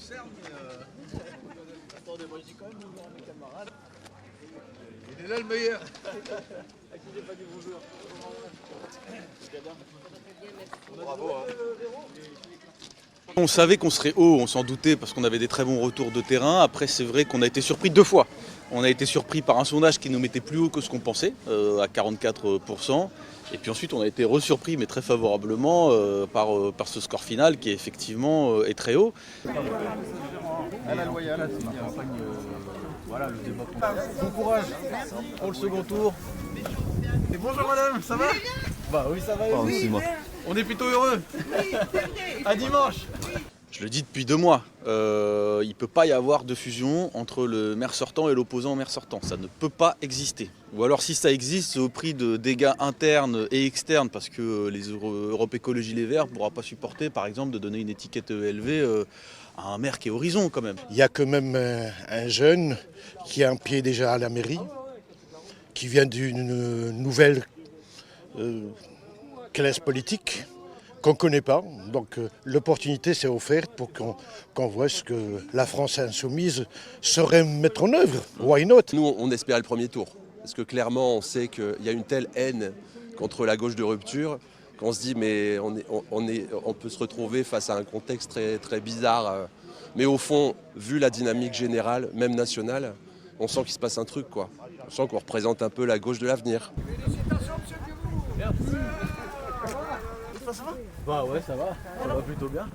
concerne, mais attendez, moi je dis quand même bonjour à mes camarades. Il est là le meilleur. À qui j'ai pas dit bonjour. Bravo. On savait qu'on serait haut, on s'en doutait parce qu'on avait des très bons retours de terrain. Après, c'est vrai qu'on a été surpris 2 fois. On a été surpris par un sondage qui nous mettait plus haut que ce qu'on pensait, à 44%. Et puis ensuite, on a été resurpris, mais très favorablement, par ce score final qui effectivement est très haut. À la loyale, qui accompagne voilà, le débat. Bon courage pour le second tour. Et bonjour madame, ça va? Bah oui, ça va. Oui, on est plutôt heureux. À dimanche. Je le dis depuis 2 mois, il ne peut pas y avoir de fusion entre le maire sortant et l'opposant au maire sortant. Ça ne peut pas exister. Ou alors si ça existe, c'est au prix de dégâts internes et externes, parce que les Europe Écologie Les Verts ne pourra pas supporter, par exemple, de donner une étiquette élevée à un maire qui est Horizon quand même. Il y a quand même un jeune qui a un pied déjà à la mairie, qui vient d'une nouvelle classe politique qu'on ne connaît pas. Donc l'opportunité s'est offerte pour qu'on voit ce que la France insoumise saurait mettre en œuvre. Why not? Nous, on espérait le premier tour. Parce que clairement, on sait qu'il y a une telle haine contre la gauche de rupture qu'on se dit mais on peut se retrouver face à un contexte très, très bizarre. Mais au fond, vu la dynamique générale, même nationale, on sent qu'il se passe un truc, quoi. On sent qu'on représente un peu la gauche de l'avenir. Félicitations, monsieur Pivot. Merci. Ça va? Bah ouais, ça va plutôt bien.